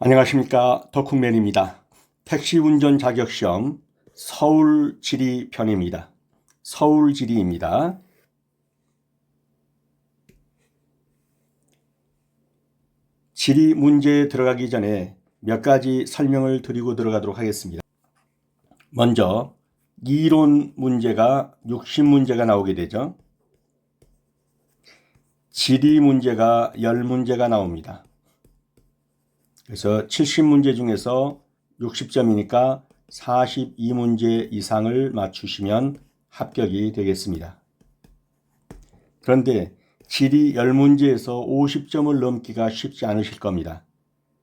안녕하십니까, 덕후맨입니다. 택시 운전 자격시험 서울지리 편입니다. 서울지리입니다. 지리 문제에 들어가기 전에 몇 가지 설명을 드리고 들어가도록 하겠습니다. 먼저 이론 문제가 60문제가 나오게 되죠. 지리 문제가 10문제가 나옵니다. 그래서 70문제 중에서 60점이니까 42문제 이상을 맞추시면 합격이 되겠습니다. 그런데 지리 10문제에서 50점을 넘기가 쉽지 않으실 겁니다.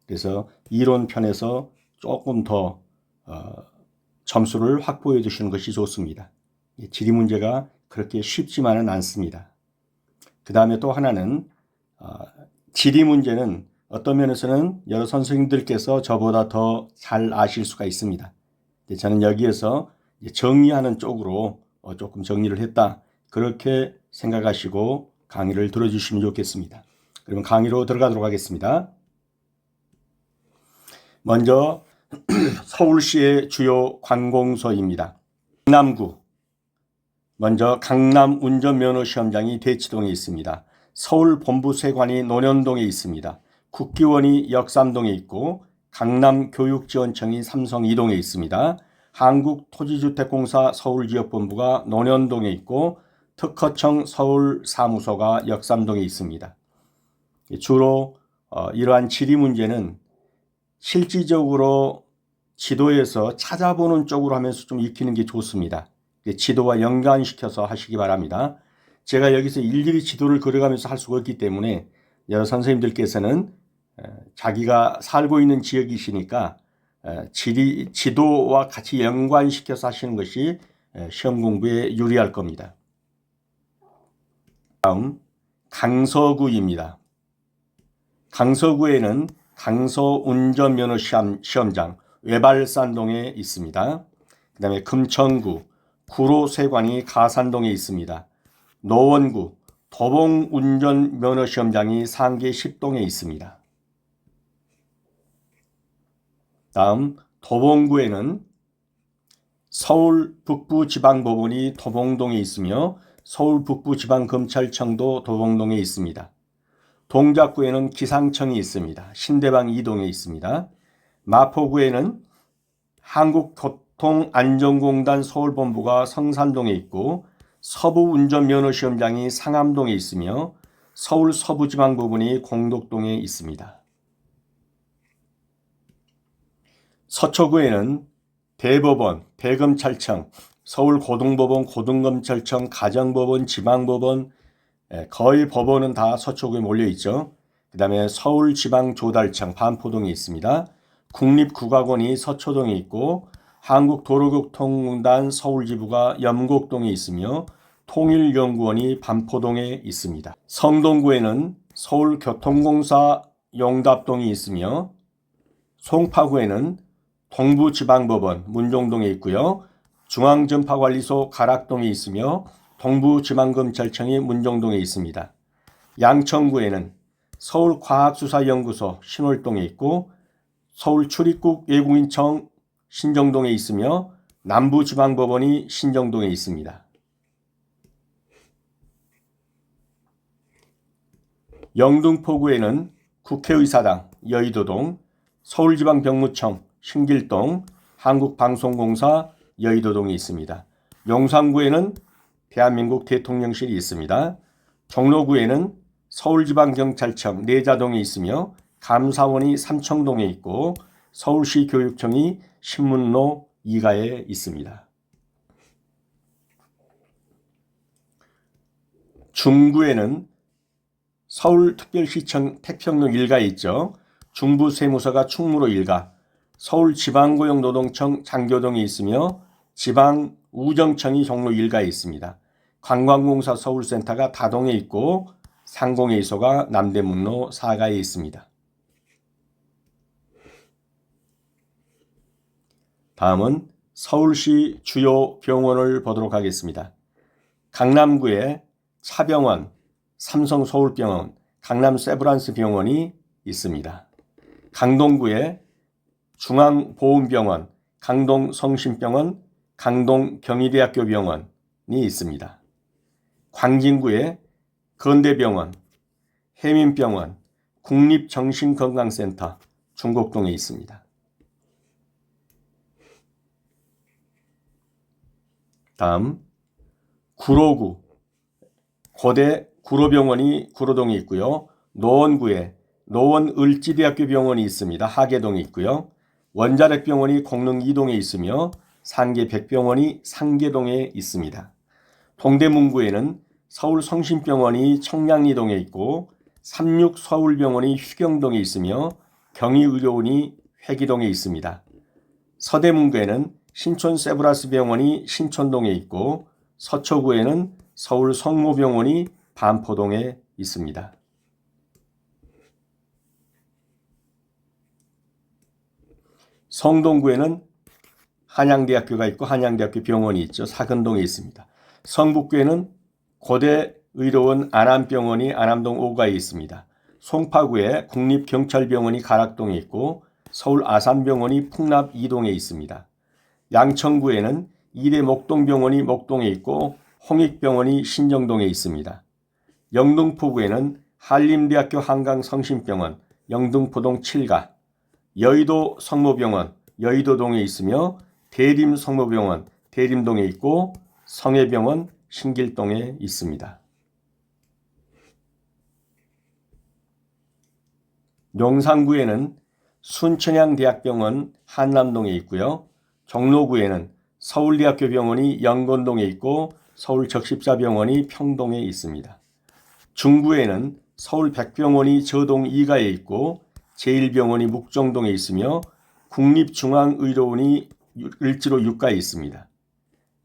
그래서 이론편에서 조금 더 점수를 확보해 두시는 것이 좋습니다. 지리 문제가 그렇게 쉽지만은 않습니다. 그 다음에 또 하나는 지리 문제는 어떤 면에서는 여러 선생님들께서 저보다 더 잘 아실 수가 있습니다. 저는 여기에서 정리하는 쪽으로 조금 정리를 했다, 그렇게 생각하시고 강의를 들어주시면 좋겠습니다. 그러면 강의로 들어가도록 하겠습니다. 먼저 서울시의 주요 관공서입니다. 강남구, 먼저 강남 운전면허시험장이 대치동에 있습니다. 서울본부세관이 논현동에 있습니다. 국기원이 역삼동에 있고 강남교육지원청이 삼성 2동에 있습니다. 한국토지주택공사 서울지역본부가 논현동에 있고 특허청 서울사무소가 역삼동에 있습니다. 주로 이러한 지리 문제는 실질적으로 지도에서 찾아보는 쪽으로 하면서 좀 익히는 게 좋습니다. 지도와 연관시켜서 하시기 바랍니다. 제가 여기서 일일이 지도를 그려가면서 할 수가 없기 때문에 여러 선생님들께서는 자기가 살고 있는 지역이시니까 지도와 같이 연관시켜서 하시는 것이 시험 공부에 유리할 겁니다. 다음 강서구입니다. 강서구에는 강서운전면허시험장 외발산동에 있습니다. 그 다음에 금천구 구로세관이 가산동에 있습니다. 노원구 도봉운전면허시험장이 상계 10동에 있습니다. 다음 도봉구에는 서울북부지방법원이 도봉동에 있으며 서울북부지방검찰청도 도봉동에 있습니다. 동작구에는 기상청이 있습니다. 신대방 2동에 있습니다. 마포구에는 한국교통안전공단 서울본부가 성산동에 있고 서부운전면허시험장이 상암동에 있으며 서울 서부지방법원이 공덕동에 있습니다. 서초구에는 대법원, 대검찰청, 서울고등법원, 고등검찰청, 가정법원, 지방법원, 거의 법원은 다 서초구에 몰려있죠. 그 다음에 서울지방조달청 반포동에 있습니다. 국립국악원이 서초동에 있고 한국도로교통공단 서울지부가 염곡동에 있으며 통일연구원이 반포동에 있습니다. 성동구에는 서울교통공사 용답동이 있으며 송파구에는 동부지방법원 문종동에 있고요. 중앙전파관리소 가락동에 있으며 동부지방검찰청이 문종동에 있습니다. 양천구에는 서울과학수사연구소 신월동에 있고 서울출입국 외국인청 신정동에 있으며 남부지방법원이 신정동에 있습니다. 영등포구에는 국회의사당 여의도동, 서울지방병무청 신길동, 한국방송공사 여의도동이 있습니다. 용산구에는 대한민국 대통령실이 있습니다. 종로구에는 서울지방경찰청 내자동에 있으며 감사원이 삼청동에 있고 서울시 교육청이 신문로 2가에 있습니다. 중구에는 서울특별시청 태평로 1가에 있죠. 중부세무서가 충무로 1가, 서울지방고용노동청 장교동에 있으며 지방우정청이 종로 1가에 있습니다. 관광공사 서울센터가 다동에 있고 상공회의소가 남대문로 4가에 있습니다. 다음은 서울시 주요 병원을 보도록 하겠습니다. 강남구에 차병원, 삼성서울병원, 강남세브란스 병원이 있습니다. 강동구에 중앙보훈병원, 강동성심병원, 강동경희대학교 병원이 있습니다. 광진구에 건대병원, 해민병원, 국립정신건강센터 중곡동에 있습니다. 다음 구로구, 고대 구로병원이 구로동에 있고요. 노원구에 노원을지대학교 병원이 있습니다. 하계동에 있고요. 원자력병원이 공릉 2동에 있으며 상계백병원이 상계동에 있습니다. 동대문구에는 서울성심병원이 청량리동에 있고 삼육서울병원이 휴경동에 있으며 경희의료원이 회기동에 있습니다. 서대문구에는 신촌세브라스병원이 신촌동에 있고 서초구에는 서울성모병원이 반포동에 있습니다. 성동구에는 한양대학교가 있고 한양대학교 병원이 있죠. 사근동에 있습니다. 성북구에는 고대의료원 안암병원이 안암동 5가에 있습니다. 송파구에 국립경찰병원이 가락동에 있고 서울 아산병원이 풍납 2동에 있습니다. 양천구에는 이대 목동병원이 목동에 있고 홍익병원이 신정동에 있습니다. 영등포구에는 한림대학교 한강성심병원 영등포동 7가, 여의도 성모병원 여의도동에 있으며 대림성모병원 대림동에 있고 성해병원 신길동에 있습니다. 용산구에는 순천향대학병원 한남동에 있고요. 종로구에는 서울대학교 병원이 영건동에 있고 서울적십자병원이 평동에 있습니다. 중구에는 서울백병원이 저동 2가에 있고 제1병원이 묵정동에 있으며 국립중앙의료원이 을지로 6가에 있습니다.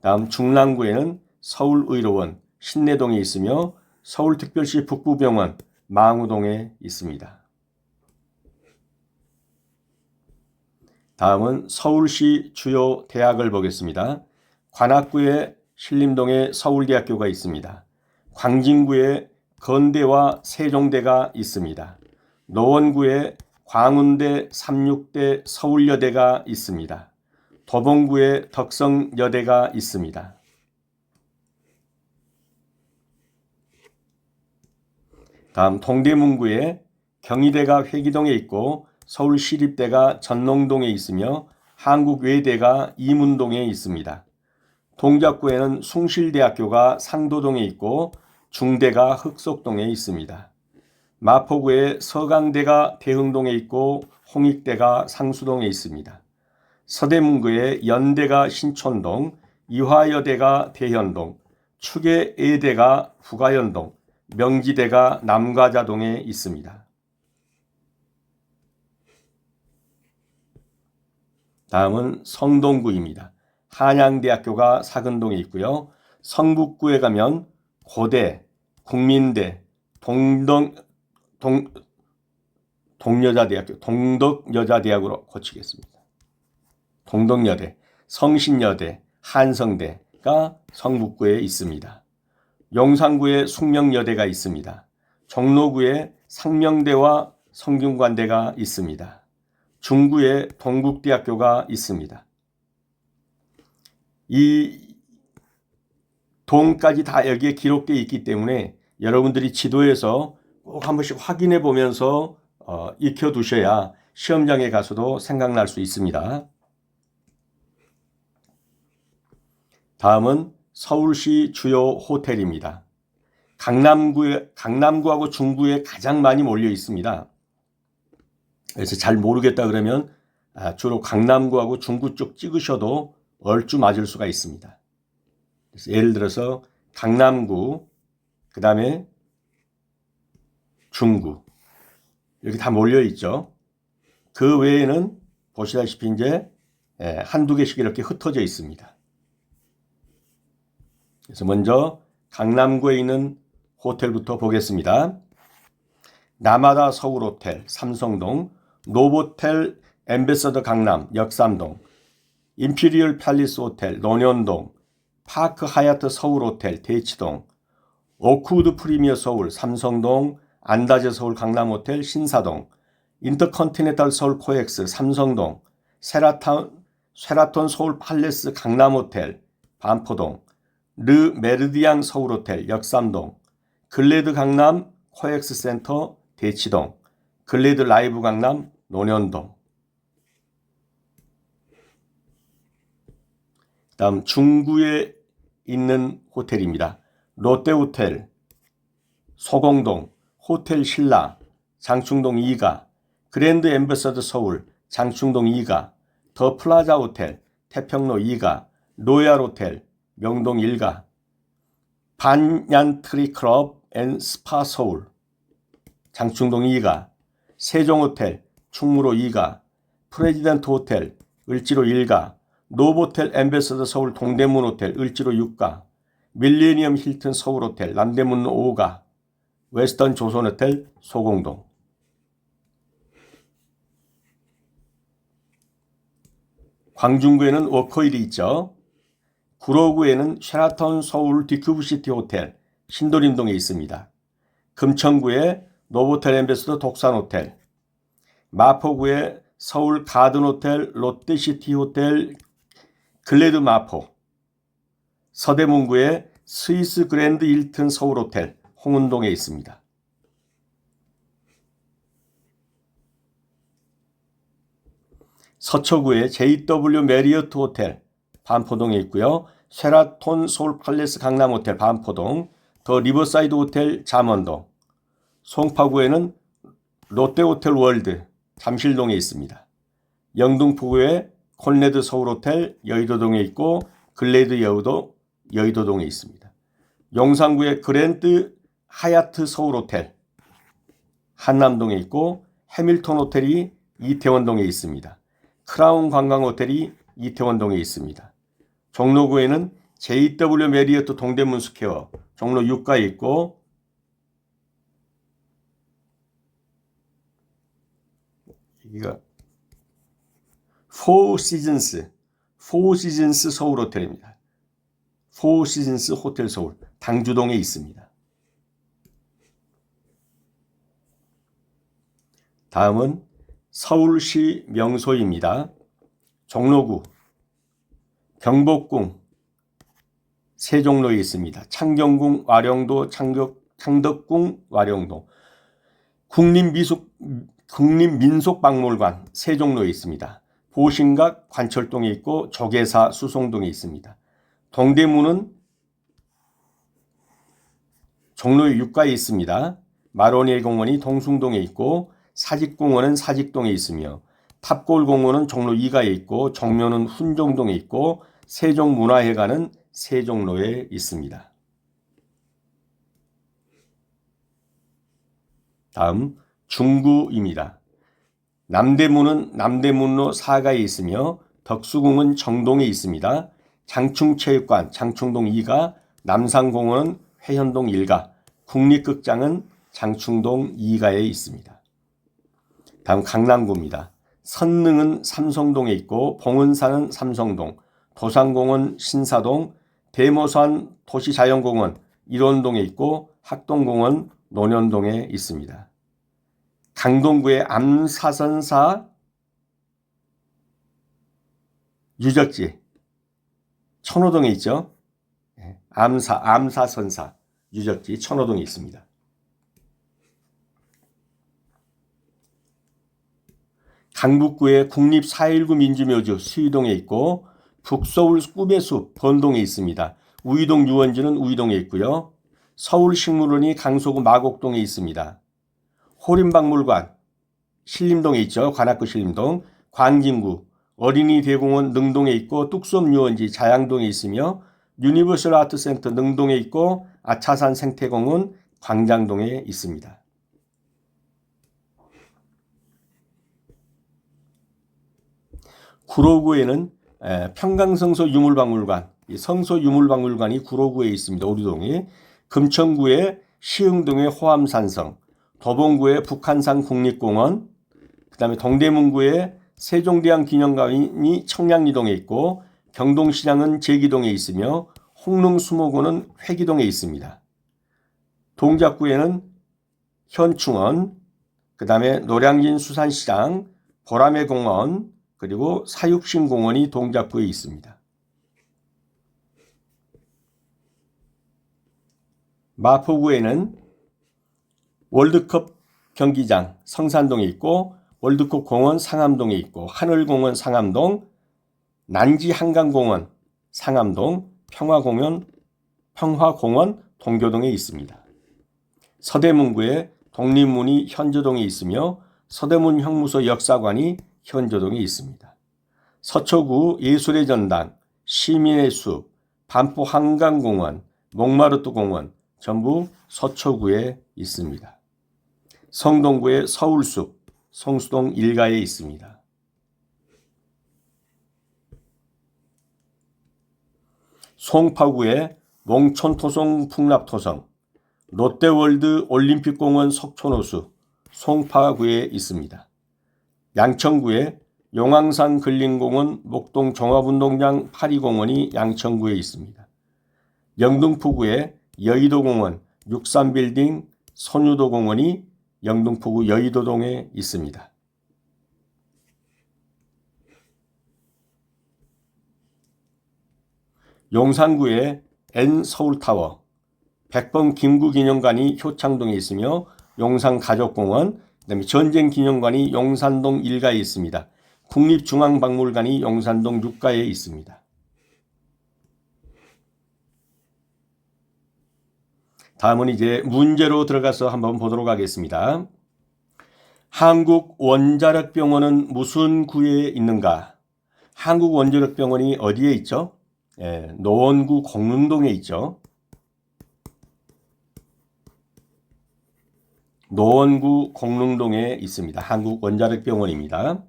다음 중랑구에는 서울의료원 신내동에 있으며 서울특별시 북부병원 망우동에 있습니다. 다음은 서울시 주요 대학을 보겠습니다. 관악구에 신림동에 서울대학교가 있습니다. 광진구에 건대와 세종대가 있습니다. 노원구에 광운대, 삼육대, 서울여대가 있습니다. 도봉구에 덕성여대가 있습니다. 다음 동대문구에 경희대가 회기동에 있고 서울시립대가 전농동에 있으며 한국외대가 이문동에 있습니다. 동작구에는 숭실대학교가 상도동에 있고 중대가 흑석동에 있습니다. 마포구에 서강대가 대흥동에 있고 홍익대가 상수동에 있습니다. 서대문구에 연대가 신촌동, 이화여대가 대현동, 추계예대가 부가연동, 명지대가 남과자동에 있습니다. 다음은 성동구입니다. 한양대학교가 사근동에 있고요. 성북구에 가면 고대, 국민대, 동여자대학교, 동덕여자대학으로 고치겠습니다. 동덕여대, 성신여대, 한성대가 성북구에 있습니다. 용산구에 숙명여대가 있습니다. 종로구에 상명대와 성균관대가 있습니다. 중구에 동국대학교가 있습니다. 이 동까지 다 여기에 기록되어 있기 때문에 여러분들이 지도에서 꼭 한 번씩 확인해 보면서 익혀두셔야 시험장에 가서도 생각날 수 있습니다. 다음은 서울시 주요 호텔입니다. 강남구하고 중구에 가장 많이 몰려 있습니다. 그래서 잘 모르겠다 그러면 주로 강남구하고 중구 쪽 찍으셔도 얼추 맞을 수가 있습니다. 그래서 예를 들어서 강남구, 그 다음에 중구 이렇게 다 몰려 있죠. 그 외에는 보시다시피 이제 한두 개씩 이렇게 흩어져 있습니다. 그래서 먼저 강남구에 있는 호텔부터 보겠습니다. 라마다 서울호텔 삼성동, 노보텔 엠베서더 강남 역삼동, 임피리얼 팰리스 호텔 논현동, 파크 하얏트 서울호텔 대치동, 오크우드 프리미어 서울 삼성동, 안다제 서울 강남호텔 신사동, 인터컨티넨탈 서울 코엑스 삼성동, 쉐라톤 서울 팔레스 강남호텔 반포동, 르 메르디앙 서울호텔 역삼동, 글래드 강남 코엑스 센터 대치동, 글래드 라이브 강남 논현동. 다음 중구에 있는 호텔입니다. 롯데호텔 소공동, 호텔 신라 장충동 2가, 그랜드 엠버서더 서울 장충동 2가, 더 플라자 호텔 태평로 2가, 로얄 호텔 명동 1가, 반얀트리 클럽 앤 스파 서울 장충동 2가, 세종호텔 충무로 2가, 프레지던트 호텔 을지로 1가, 노보텔 엠베서더 서울 동대문 호텔 을지로 6가, 밀레니엄 힐튼 서울 호텔 남대문 5가, 웨스턴 조선 호텔 소공동. 광중구에는 워커힐이 있죠. 구로구에는 쉐라톤 서울 디큐브시티 호텔 신도림동에 있습니다. 금천구에 노보텔 엠베서더 독산호텔, 마포구에 서울 가든호텔 롯데시티 호텔 글래드 마포, 서대문구에 스위스 그랜드 힐튼 서울호텔 홍은동에 있습니다. 서초구에 JW 메리어트 호텔 반포동에 있고요. 쉐라톤 서울 팔레스 강남호텔 반포동, 더 리버사이드 호텔 잠원동, 송파구에는 롯데호텔 월드 잠실동에 있습니다. 영등포구에 콘레드 서울호텔 여의도동에 있고 글래드 여의도동에 있습니다. 용산구에 그랜드 하얏트 서울호텔 한남동에 있고 해밀턴 호텔이 이태원동에 있습니다. 크라운 관광호텔이 이태원동에 있습니다. 종로구에는 JW 메리어트 동대문 스퀘어 종로 6가에 있고, 여기가 포시즌스 서울 호텔입니다. 포시즌스 호텔 서울 당주동에 있습니다. 다음은 서울시 명소입니다. 종로구, 경복궁, 세종로에 있습니다. 창경궁, 와룡도, 창덕궁, 와룡도, 국립민속박물관 세종로에 있습니다. 보신각 관철동에 있고 조계사 수송동에 있습니다. 동대문은 종로 6가에 있습니다. 마로니에 공원이 동숭동에 있고 사직공원은 사직동에 있으며 탑골공원은 종로 2가에 있고 정묘는 훈종동에 있고 세종문화회관은 세종로에 있습니다. 다음 중구입니다. 남대문은 남대문로 4가에 있으며 덕수궁은 정동에 있습니다. 장충체육관 장충동 2가, 남산공원은 회현동 1가, 국립극장은 장충동 2가에 있습니다. 다음 강남구입니다. 선릉은 삼성동에 있고 봉은산은 삼성동, 도산공원 신사동, 대모산 도시자연공원 일원동에 있고 학동공원 논현동에 있습니다. 강동구의 암사선사 유적지 천호동에 있죠. 암사선사 유적지 천호동에 있습니다. 강북구의 국립 4.19 민주묘지 수의동에 있고 북서울 꿈의 숲 번동에 있습니다. 우이동 유원지는 우이동에 있고요. 서울식물원이 강서구 마곡동에 있습니다. 호림박물관 신림동에 있죠. 관악구 신림동, 광진구 어린이대공원 능동에 있고 뚝섬 유원지 자양동에 있으며 유니버설 아트센터 능동에 있고 아차산 생태공원 광장동에 있습니다. 구로구에는 평강성서 유물박물관, 성서 유물박물관이 구로구에 있습니다. 오류동에. 금천구에 시흥동의 호암산성, 도봉구의 북한산 국립공원, 그 다음에 동대문구에 세종대왕 기념관이 청량리동에 있고 경동시장은 제기동에 있으며 홍릉수목원은 회기동에 있습니다. 동작구에는 현충원, 그 다음에 노량진 수산시장, 보라매 공원, 그리고 사육신 공원이 동작구에 있습니다. 마포구에는 월드컵 경기장 성산동에 있고, 월드컵 공원 상암동에 있고, 하늘공원 상암동, 난지 한강공원 상암동, 평화공원 동교동에 있습니다. 서대문구에 독립문이 현저동에 있으며 서대문 형무소 역사관이 현저동에 있습니다. 서초구 예술의 전당, 시민의 숲, 반포 한강공원, 몽마르트 공원 전부 서초구에 있습니다. 성동구에 서울숲, 성수동 일가에 있습니다. 송파구에 농촌토성 풍납토성, 롯데월드 올림픽공원 석촌호수, 송파구에 있습니다. 양천구에 용왕산 근린공원, 목동 종합운동장 파리공원이 양천구에 있습니다. 영등포구에 여의도공원, 63빌딩, 선유도공원이 영등포구 여의도동에 있습니다. 용산구에 N서울타워, 백범 김구기념관이 효창동에 있으며 용산가족공원, 그다음에 전쟁기념관이 용산동 1가에 있습니다. 국립중앙박물관이 용산동 6가에 있습니다. 다음은 이제 문제로 들어가서 한번 보도록 하겠습니다. 한국원자력병원은 무슨 구에 있는가? 한국원자력병원이 어디에 있죠? 노원구 공릉동에 있죠. 노원구 공릉동에 있습니다. 한국원자력병원입니다.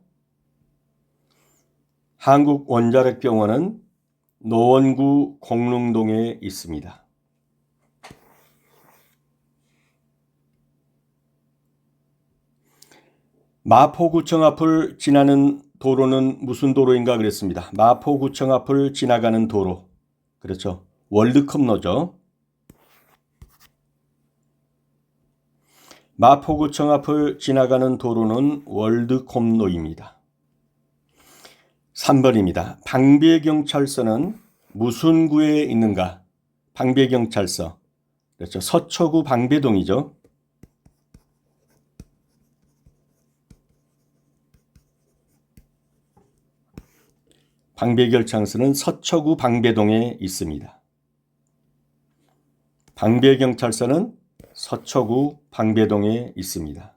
한국원자력병원은 노원구 공릉동에 있습니다. 마포구청 앞을 지나는 도로는 무슨 도로인가 그랬습니다. 마포구청 앞을 지나가는 도로. 그렇죠. 월드컵로죠. 마포구청 앞을 지나가는 도로는 월드컵로입니다. 3번입니다. 방배경찰서는 무슨 구에 있는가? 방배경찰서. 그렇죠. 서초구 방배동이죠. 방배경찰서는 서초구 방배동에 있습니다. 방배경찰서는 서초구 방배동에 있습니다.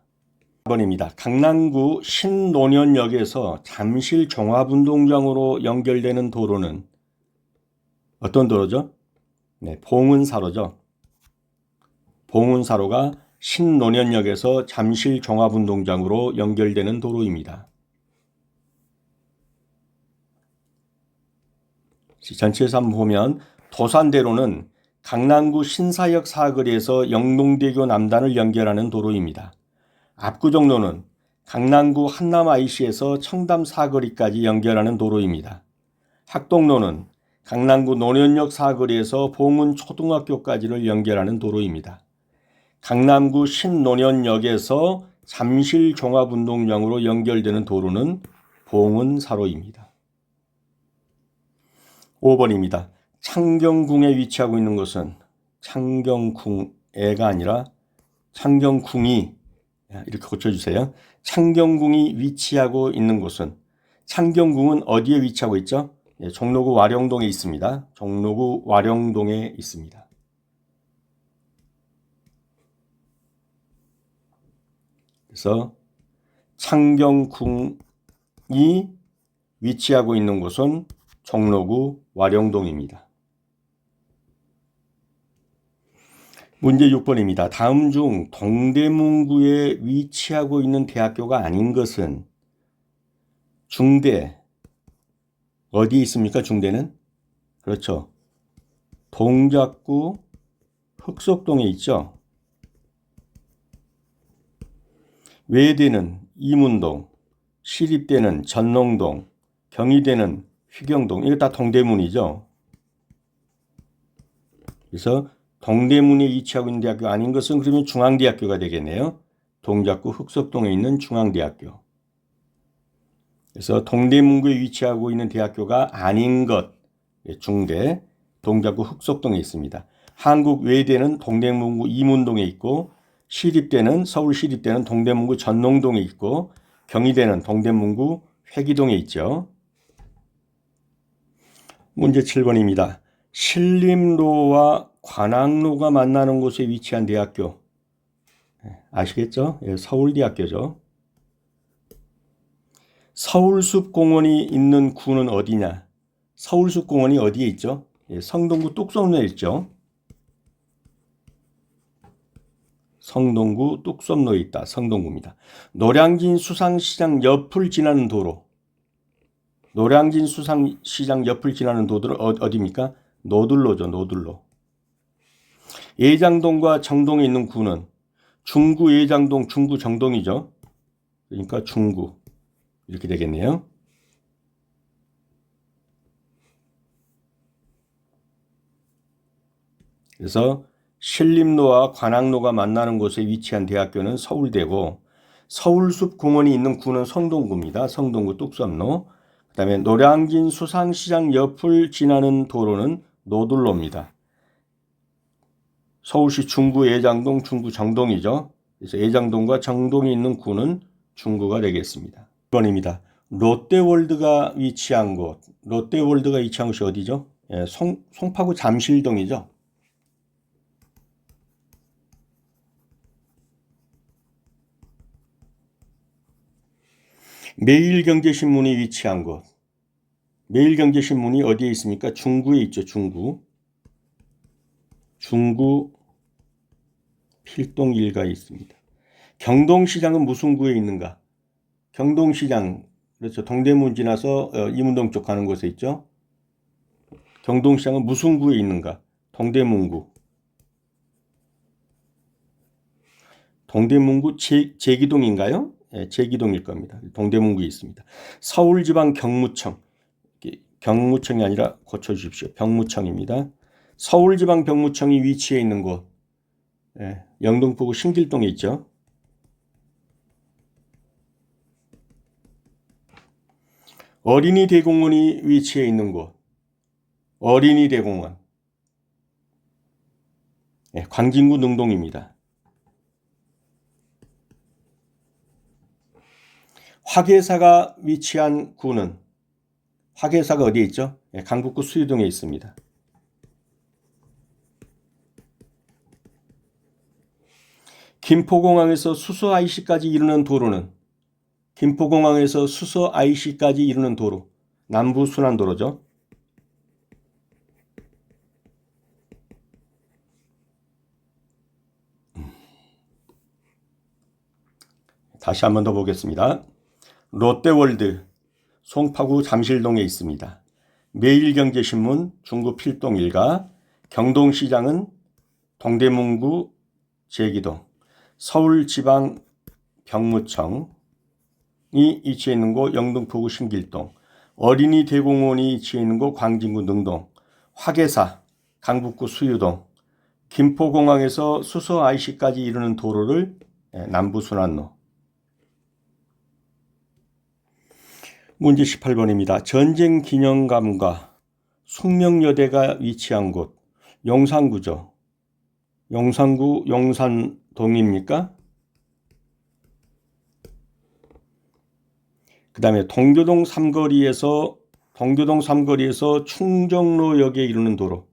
4번입니다. 강남구 신논현역에서 잠실 종합운동장으로 연결되는 도로는 어떤 도로죠? 네, 봉은사로죠. 봉은사로가 신논현역에서 잠실 종합운동장으로 연결되는 도로입니다. 전체에서 한번 보면 도산대로는 강남구 신사역 사거리에서 영동대교 남단을 연결하는 도로입니다. 압구정로는 강남구 한남 IC에서 청담 사거리까지 연결하는 도로입니다. 학동로는 강남구 논현역 사거리에서 봉은 초등학교까지를 연결하는 도로입니다. 강남구 신논현역에서 잠실 종합운동장으로 연결되는 도로는 봉은사로입니다. 5번입니다. 창경궁에 위치하고 있는 것은 창경궁에가 아니라 창경궁이, 이렇게 고쳐주세요. 창경궁이 위치하고 있는 곳은, 창경궁은 어디에 위치하고 있죠? 종로구 와룡동에 있습니다. 종로구 와룡동에 있습니다. 그래서 창경궁이 위치하고 있는 곳은 종로구 와룡동입니다. 문제 6번입니다. 다음 중 동대문구에 위치하고 있는 대학교가 아닌 것은? 중대, 어디 있습니까? 중대는? 그렇죠. 동작구 흑석동에 있죠. 외대는 이문동, 시립대는 전농동, 경희대는 휘경동, 이거 다 동대문이죠. 그래서 동대문에 위치하고 있는 대학교 아닌 것은 그러면 중앙대학교가 되겠네요. 동작구 흑석동에 있는 중앙대학교. 그래서 동대문구에 위치하고 있는 대학교가 아닌 것, 중대, 동작구 흑석동에 있습니다. 한국 외대는 동대문구 이문동에 있고, 시립대는 서울시립대는 동대문구 전농동에 있고, 경희대는 동대문구 회기동에 있죠. 문제 7번입니다. 신림로와 관악로가 만나는 곳에 위치한 대학교. 아시겠죠? 서울대학교죠. 서울숲공원이 있는 구는 어디냐? 서울숲공원이 어디에 있죠? 성동구 뚝섬로에 있죠. 성동구 뚝섬로에 있다. 성동구입니다. 노량진 수상시장 옆을 지나는 도로. 노량진 수상시장 옆을 지나는 도로는 어디입니까? 노들로죠. 노들로. 예장동과 정동에 있는 구는 중구 예장동, 중구 정동이죠. 그러니까 중구. 이렇게 되겠네요. 그래서 신림로와 관악로가 만나는 곳에 위치한 대학교는 서울대고, 서울숲공원이 있는 구는 성동구입니다. 성동구 뚝섬로. 그 다음에 노량진 수상시장 옆을 지나는 도로는 노들로입니다. 서울시 중구 예장동, 중구 정동이죠. 그래서 예장동과 정동이 있는 구는 중구가 되겠습니다. 1번입니다. 롯데월드가 위치한 곳. 롯데월드가 위치한 곳이 어디죠? 송파구 잠실동이죠. 매일경제신문이 위치한 곳. 매일경제신문이 어디에 있습니까? 중구에 있죠. 중구. 중구 필동 1가에 있습니다. 경동시장은 무슨 구에 있는가? 경동시장, 그렇죠. 동대문 지나서 이문동 쪽 가는 곳에 있죠. 경동시장은 무슨 구에 있는가? 동대문구. 동대문구 제기동인가요? 네, 제기동일 겁니다. 동대문구에 있습니다. 서울지방경무청. 경무청이 아니라 고쳐주십시오. 병무청입니다. 서울지방병무청이 위치해 있는 곳. 영등포구 신길동에 있죠. 어린이 대공원이 위치해 있는 곳. 어린이 대공원. 광진구 능동입니다. 화계사가 위치한 구는, 화계사가 어디에 있죠? 강북구 수유동에 있습니다. 김포공항에서 수서 IC까지 이르는 도로는, 김포공항에서 수서 IC까지 이르는 도로, 남부순환도로죠. 다시 한 번 더 보겠습니다. 롯데월드, 송파구 잠실동에 있습니다. 매일경제신문 중구 필동 1가, 경동시장은 동대문구 제기동, 서울지방병무청이 위치해 있는 곳 영등포구 신길동, 어린이 대공원이 위치해 있는 곳 광진구 능동, 화계사 강북구 수유동, 김포공항에서 수서 IC까지 이르는 도로를 남부순환로. 문제 18번입니다. 전쟁기념관과 숙명여대가 위치한 곳, 용산구죠. 용산구 용산동입니까? 그 다음에 동교동 삼거리에서 충정로역에 이르는 도로.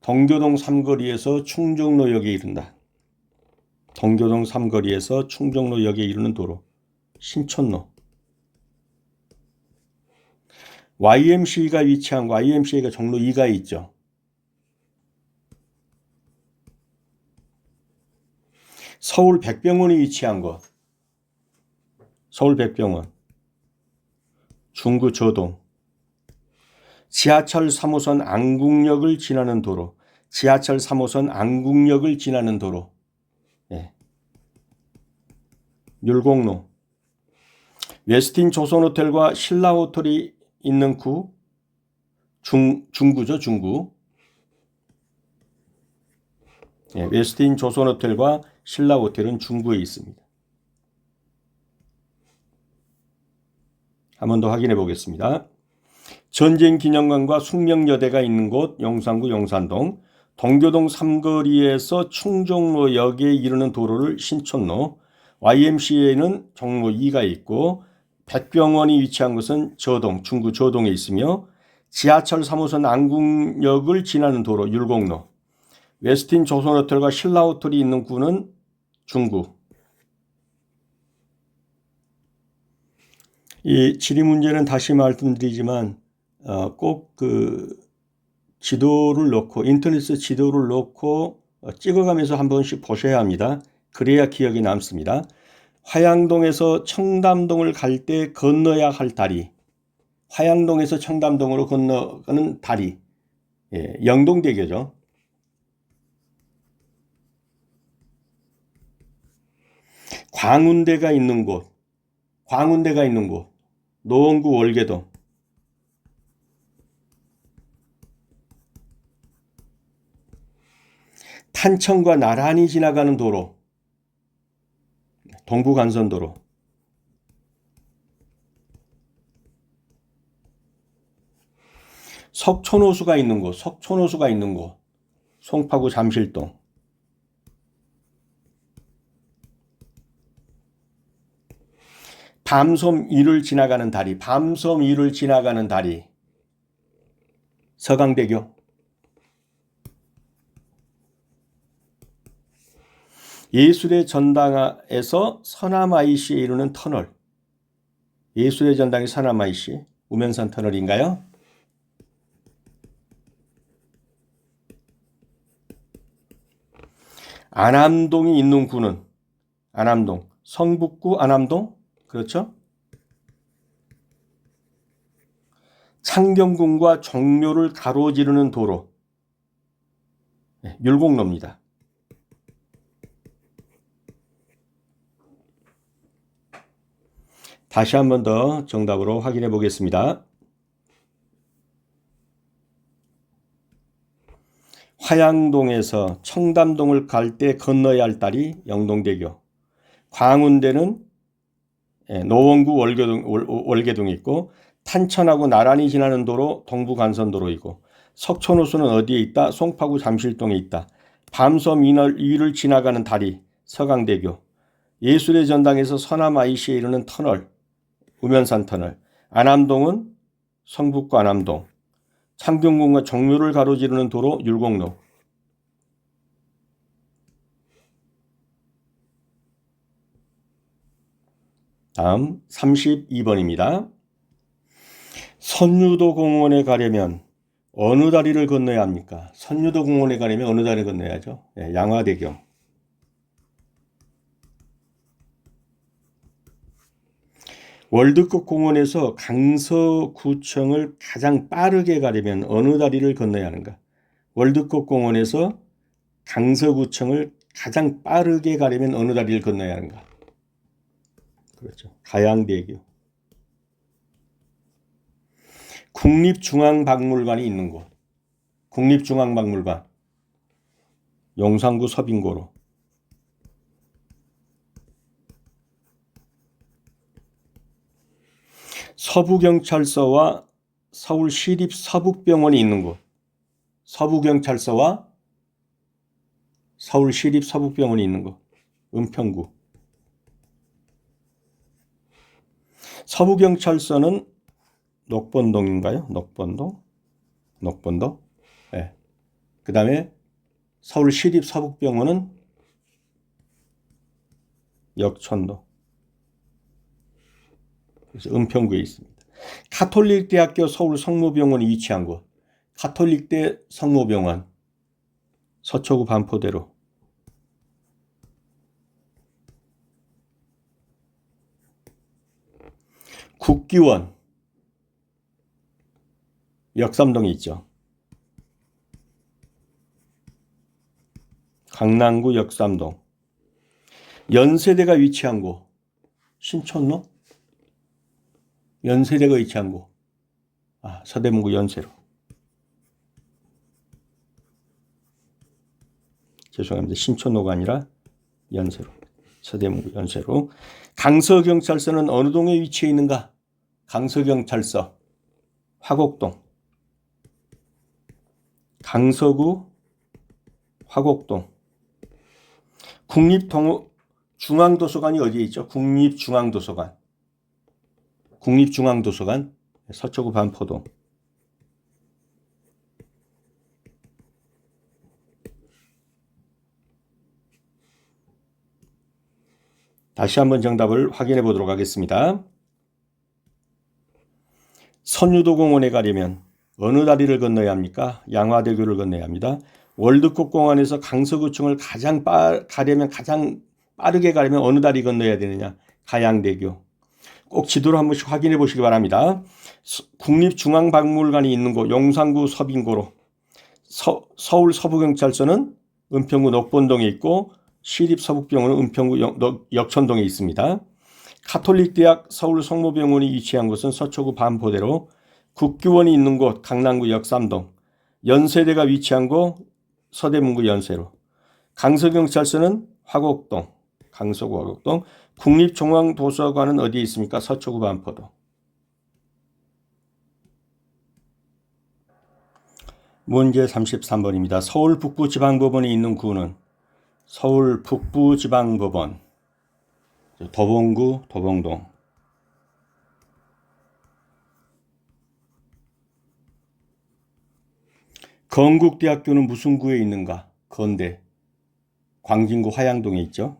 동교동 삼거리에서 충정로역에 이른다. 동교동 삼거리에서 충정로역에 이르는 도로. 신촌로. YMCA가 위치한 곳, YMCA가 종로 2가에 있죠. 서울 백병원이 위치한 곳. 서울 백병원. 중구 저동. 지하철 3호선 안국역을 지나는 도로. 지하철 3호선 안국역을 지나는 도로. 율곡로. 웨스틴 조선호텔과 신라호텔이 있는 구. 중구죠. 중구. 웨스틴 조선호텔과 신라호텔은 중구에 있습니다. 한 번 더 확인해 보겠습니다. 전쟁기념관과 숙명여대가 있는 곳 용산구 용산동, 동교동 삼거리에서 충정로역에 이르는 도로를 신촌로, YMCA는 종로 2가 있고 백병원이 위치한 곳은 저동, 중구 저동에 있으며 지하철 3호선 안국역을 지나는 도로 율곡로, 웨스틴 조선호텔과 신라호텔이 있는 구는 중구. 이 지리 문제는 다시 말씀드리지만 꼭 지도를 놓고 인터넷에 지도를 놓고 찍어가면서 한 번씩 보셔야 합니다. 그래야 기억이 남습니다. 화양동에서 청담동을 갈 때 건너야 할 다리, 화양동에서 청담동으로 건너가는 다리, 영동대교죠. 광운대가 있는 곳, 노원구 월계동, 탄천과 나란히 지나가는 도로, 동부간선도로, 석촌호수가 있는 곳, 송파구 잠실동, 밤섬 위를 지나가는 다리, 서강대교, 예술의 전당에서 서남 IC에 이르는 터널, 예술의 전당이 서남 IC, 우면산 터널인가요? 안암동이 있는 구는 안암동, 성북구 안암동, 그렇죠? 창경궁과 종묘를 가로지르는 도로, 율곡로입니다. 다시 한 번 더 정답으로 확인해 보겠습니다. 화양동에서 청담동을 갈 때 건너야 할 다리 영동대교, 광운대는 노원구 월계동이 있고 탄천하고 나란히 지나는 도로 동부간선도로이고 석촌호수는 어디에 있다? 송파구 잠실동에 있다. 밤섬 위를 지나가는 다리 서강대교, 예술의 전당에서 서남 IC에 이르는 터널 우면산 터널, 안암동은 성북구 안암동, 창경궁과 종묘를 가로지르는 도로 율곡로. 다음 32번입니다. 선유도 공원에 가려면 어느 다리를 건너야 합니까? 선유도 공원에 가려면 어느 다리를 건너야죠? 양화대교. 월드컵 공원에서 강서구청을 가장 빠르게 가려면 어느 다리를 건너야 하는가? 월드컵 공원에서 강서구청을 가장 빠르게 가려면 어느 다리를 건너야 하는가? 그렇죠. 가양대교. 국립중앙박물관이 있는 곳. 국립중앙박물관. 용산구 서빙고로. 서부경찰서와 서울시립서북병원이 있는 곳. 서부경찰서와 서울시립서북병원이 있는 곳. 은평구. 서부경찰서는 녹번동인가요? 녹번동? 네. 그 다음에 서울시립서북병원은 역천도. 그래서 은평구에 있습니다. 가톨릭대학교 서울 성모병원이 위치한 곳. 가톨릭대 성모병원. 서초구 반포대로. 국기원. 역삼동에 있죠. 강남구 역삼동. 연세대가 위치한 곳. 신촌로? 연세대가 위치한 곳. 서대문구 연세로. 죄송합니다. 신촌로가 아니라 연세로. 서대문구 연세로. 강서경찰서는 어느 동에 위치해 있는가? 강서경찰서, 화곡동, 강서구, 화곡동. 국립중앙도서관이 어디에 있죠? 국립중앙도서관. 국립중앙도서관, 서초구 반포동. 다시 한번 정답을 확인해 보도록 하겠습니다. 선유도공원에 가려면 어느 다리를 건너야 합니까? 양화대교를 건너야 합니다. 월드컵공원에서 강서구청을 가려면 가장 빠르게 가려면 어느 다리 건너야 되느냐? 가양대교. 꼭 지도를 한 번씩 확인해 보시기 바랍니다. 국립중앙박물관이 있는 곳 용산구 서빙고로, 서울 서부경찰서는 은평구 녹본동에 있고 시립서북병원은 은평구 역천동에 있습니다. 가톨릭대학 서울 성모병원이 위치한 곳은 서초구 반포대로, 국교원이 있는 곳 강남구 역삼동, 연세대가 위치한 곳 서대문구 연세로, 강서경찰서는 화곡동, 강서구 화곡동, 국립중앙도서관은 어디에 있습니까? 서초구 반포도. 문제 33번입니다. 서울 북부지방법원이 있는 구는 서울 북부지방법원, 도봉구, 도봉동. 건국대학교는 무슨 구에 있는가? 건대, 광진구 화양동에 있죠.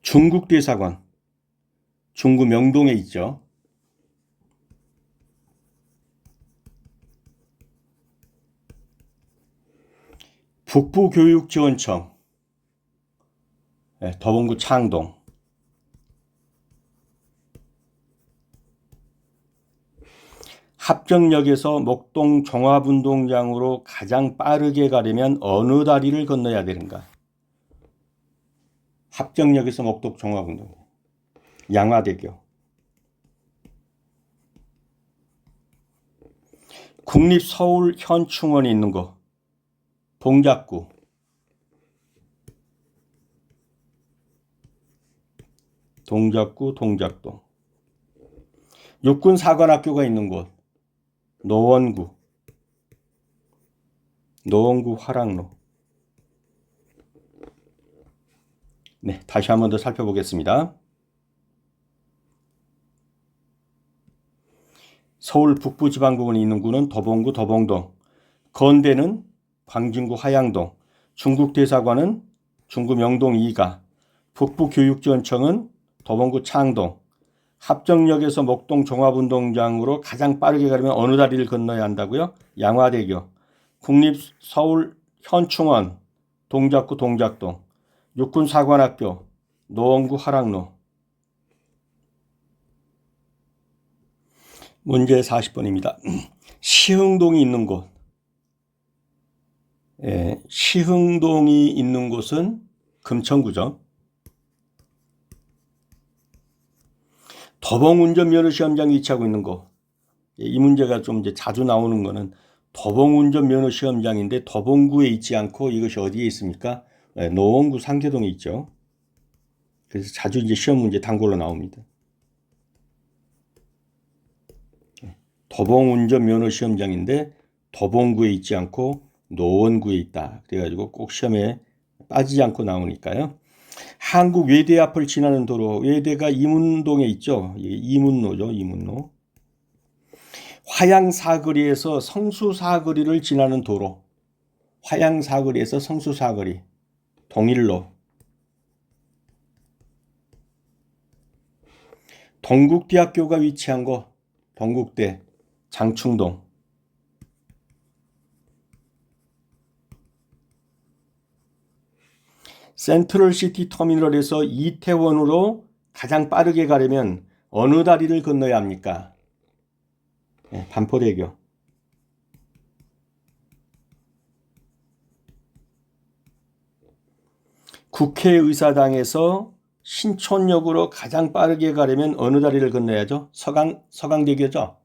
중국대사관, 중구 명동에 있죠. 북부교육지원청, 도봉구 창동. 합정역에서 목동 종합운동장으로 가장 빠르게 가려면 어느 다리를 건너야 되는가? 합정역에서 목동 종합운동장, 양화대교. 국립서울현충원이 있는 곳 동작구, 동작동. 육군사관학교가 있는 곳 노원구, 화랑로. 네, 다시 한 번 더 살펴보겠습니다. 서울 북부지방법원이 있는 구는 도봉구, 도봉동, 건대는 광진구 화양동, 중국대사관은 중구 명동 2가, 북부교육지원청은 도봉구 창동, 합정역에서 목동 종합운동장으로 가장 빠르게 가려면 어느 다리를 건너야 한다고요? 양화대교, 국립서울현충원, 동작구, 동작동, 육군사관학교, 노원구, 화랑로. 문제 40번입니다. 시흥동이 있는 곳. 시흥동이 있는 곳은 금천구죠. 도봉운전면허시험장이 위치하고 있는 곳. 이 문제가 좀 이제 자주 나오는 거는 도봉운전면허시험장인데 도봉구에 있지 않고 이것이 어디에 있습니까? 노원구 상계동에 있죠. 그래서 자주 이제 시험 문제 단골로 나옵니다. 도봉운전면허시험장인데 도봉구에 있지 않고 노원구에 있다. 그래가지고 꼭 시험에 빠지지 않고 나오니까요. 한국 외대 앞을 지나는 도로, 외대가 이문동에 있죠. 이문로죠, 이문로. 화양사거리에서 성수사거리를 지나는 도로, 화양사거리에서 성수사거리, 동일로. 동국대학교가 위치한 곳, 동국대, 장충동. 센트럴시티 터미널에서 이태원으로 가장 빠르게 가려면 어느 다리를 건너야 합니까? 반포대교. 국회의사당에서 신촌역으로 가장 빠르게 가려면 어느 다리를 건너야죠? 서강대교죠.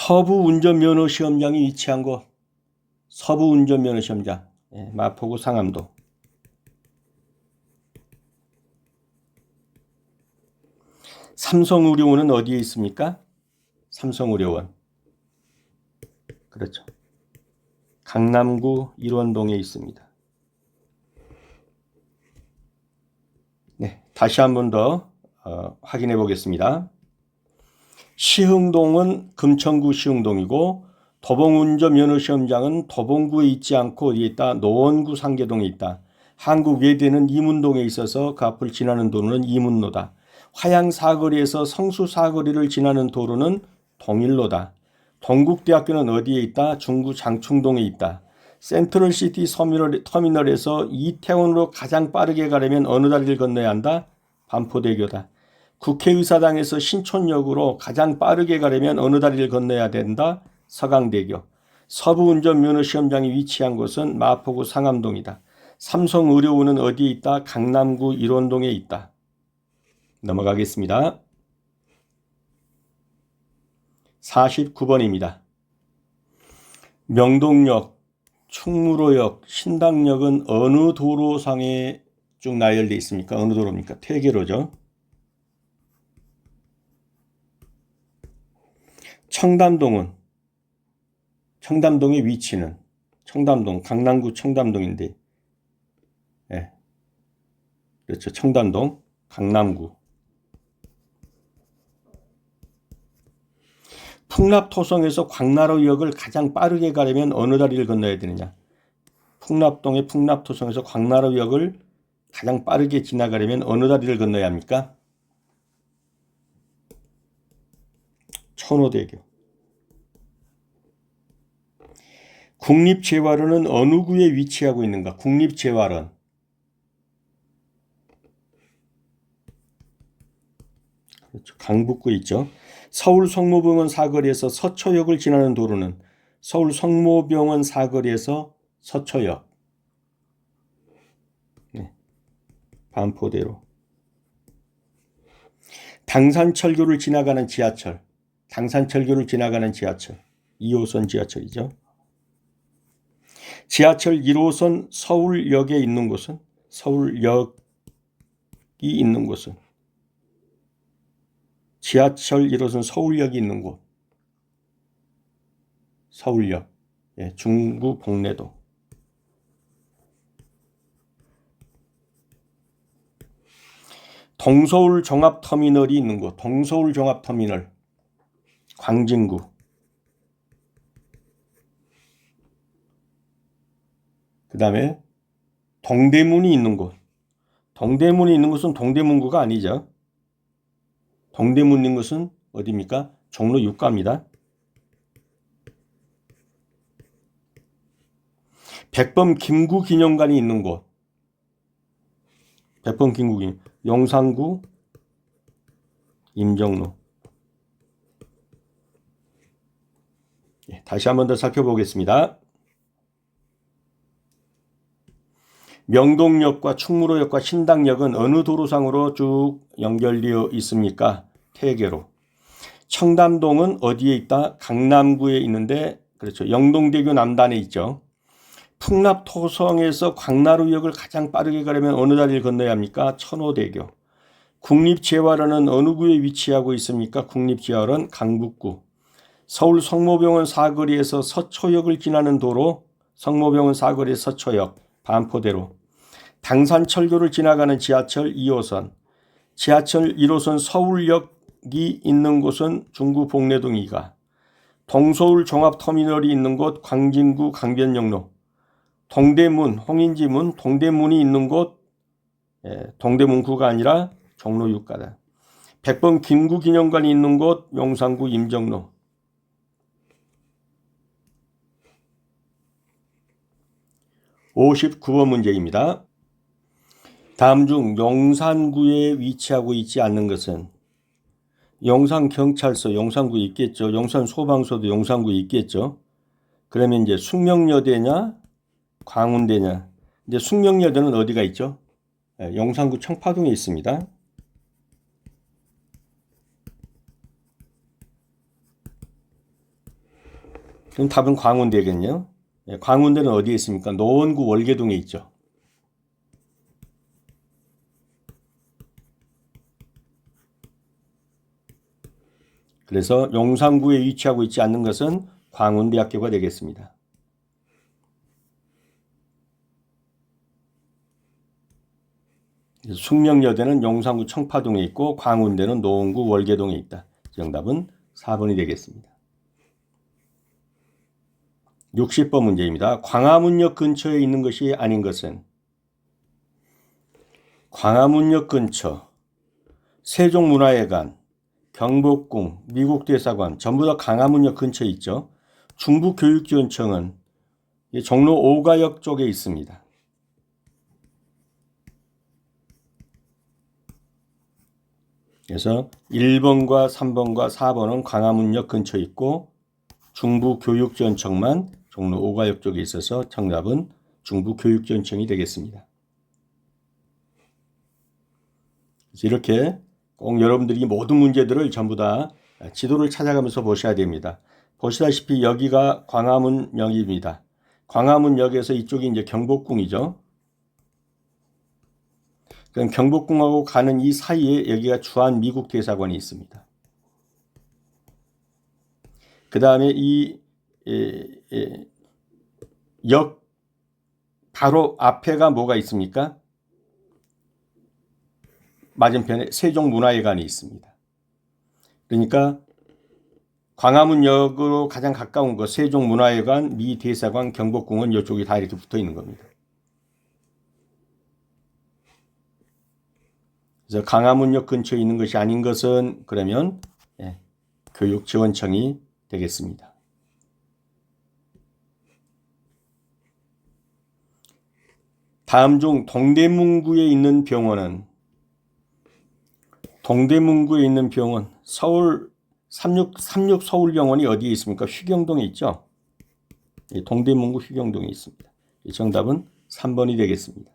서부 운전면허 시험장이 위치한 곳. 서부 운전면허 시험장. 예, 마포구 상암동. 삼성의료원은 어디에 있습니까? 삼성의료원. 그렇죠. 강남구 일원동에 있습니다. 네, 다시 한 번 더 확인해 보겠습니다. 시흥동은 금천구 시흥동이고 도봉운전면허시험장은 도봉구에 있지 않고 어디에 있다? 노원구 상계동에 있다. 한국외대는 이문동에 있어서 그 앞을 지나는 도로는 이문로다. 화양사거리에서 성수사거리를 지나는 도로는 동일로다. 동국대학교는 어디에 있다? 중구 장충동에 있다. 센트럴시티 터미널에서 이태원으로 가장 빠르게 가려면 어느 다리를 건너야 한다? 반포대교다. 국회의사당에서 신촌역으로 가장 빠르게 가려면 어느 다리를 건너야 된다? 서강대교. 서부운전면허시험장이 위치한 곳은 마포구 상암동이다. 삼성의료원은 어디에 있다? 강남구 일원동에 있다. 넘어가겠습니다. 49번입니다. 명동역, 충무로역, 신당역은 어느 도로상에 쭉 나열되어 있습니까? 어느 도로입니까? 퇴계로죠. 청담동의 위치는 청담동, 강남구 청담동인데, 예, 그렇죠. 청담동, 강남구. 풍납토성에서 광나루역을 가장 빠르게 가려면 어느 다리를 건너야 되느냐? 풍납동의 풍납토성에서 광나루역을 가장 빠르게 지나가려면 어느 다리를 건너야 합니까? 천호대교. 국립재활원은 어느 구에 위치하고 있는가? 국립재활원. 그렇죠. 강북구에 있죠. 서울 성모병원 사거리에서 서초역을 지나는 도로는 서울 성모병원 사거리에서 서초역. 네. 반포대로. 당산철교를 지나가는 지하철. 2호선 지하철이죠. 지하철 1호선 서울역에 있는 곳은 서울역이 있는 곳은 지하철 1호선 서울역이 있는 곳. 서울역. 예, 중구 복례도. 동서울 종합터미널이 있는 곳. 동서울 종합터미널. 광진구. 그 다음에 동대문이 있는 곳. 동대문이 있는 곳은 동대문구가 아니죠. 동대문 있는 곳은 어디입니까? 종로 6가입니다. 백범 김구기념관이 있는 곳. 백범 김구기념. 용산구 임정로. 다시 한 번 더 살펴보겠습니다. 명동역과 충무로역과 신당역은 어느 도로상으로 쭉 연결되어 있습니까? 퇴계로. 청담동은 어디에 있다? 강남구에 있는데, 그렇죠. 영동대교 남단에 있죠. 풍납토성에서 광나루역을 가장 빠르게 가려면 어느 다리를 건너야 합니까? 천호대교. 국립재활원은 어느 구에 위치하고 있습니까? 국립재활원 강북구. 서울 성모병원 사거리에서 서초역을 지나는 도로, 성모병원 사거리 서초역, 반포대로. 당산철교를 지나가는 지하철 2호선. 지하철 1호선 서울역이 있는 곳은 중구 복례동 2가. 동서울 종합터미널이 있는 곳 광진구 강변역로. 동대문, 홍인지문, 동대문이 있는 곳 동대문구가 아니라 종로 6가다. 백범 김구기념관이 있는 곳 용산구 임정로. (59번) 문제입니다. 다음 중 용산구에 위치하고 있지 않는 것은 용산경찰서 용산구에 있겠죠. 용산소방서도 용산구에 있겠죠. 그러면 이제 숙명여대냐 광운대냐. 이제 숙명여대는 어디가 있죠? 용산구 청파동에 있습니다. 그럼 답은 광운대겠네요. 예, 광운대는 어디에 있습니까? 노원구 월계동에 있죠. 그래서 용산구에 위치하고 있지 않는 것은 광운대학교가 되겠습니다. 숙명여대는 용산구 청파동에 있고 광운대는 노원구 월계동에 있다. 정답은 4번이 되겠습니다. 60번 문제입니다. 광화문역 근처에 있는 것이 아닌 것은 광화문역 근처, 세종문화회관, 경복궁, 미국대사관 전부 다 광화문역 근처에 있죠. 중부교육지원청은 종로 5가역 쪽에 있습니다. 그래서 1번과 3번과 4번은 광화문역 근처에 있고 중부교육지원청만 종로 5가역 쪽에 있어서 정답은 중부교육지원청이 되겠습니다. 그래서 이렇게 꼭 여러분들이 모든 문제들을 전부 다 지도를 찾아가면서 보셔야 됩니다. 보시다시피 여기가 광화문역입니다. 광화문역에서 이쪽이 이제 경복궁이죠. 그럼 경복궁하고 가는 이 사이에 여기가 주한미국대사관이 있습니다. 그 다음에 이 역 바로 앞에가 뭐가 있습니까? 맞은편에 세종문화회관이 있습니다. 그러니까 광화문역으로 가장 가까운 거 세종문화회관, 미대사관, 경복궁은 이쪽이 다 이렇게 붙어 있는 겁니다. 그래서 광화문역 근처에 있는 것이 아닌 것은 그러면 교육지원청이 되겠습니다. 다음 중 동대문구에 있는 병원은 동대문구에 있는 병원 서울 36 서울병원이 어디에 있습니까? 휘경동에 있죠. 동대문구 휘경동에 있습니다. 정답은 3번이 되겠습니다.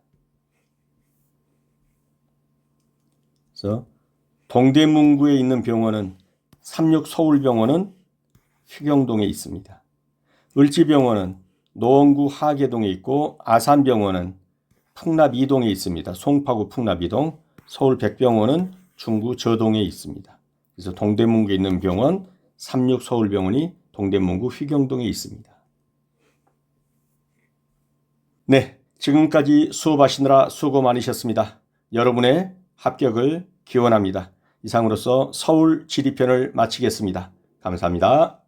그래서 동대문구에 있는 병원은 36 서울병원은 휘경동에 있습니다. 을지병원은 노원구 하계동에 있고 아산병원은 풍납 2동에 있습니다. 송파구 풍납 2동, 서울 백병원은 중구 저동에 있습니다. 그래서 동대문구에 있는 병원 36 서울병원이 동대문구 휘경동에 있습니다. 네, 지금까지 수업하시느라 수고 많으셨습니다. 여러분의 합격을 기원합니다. 이상으로서 서울 지리편을 마치겠습니다. 감사합니다.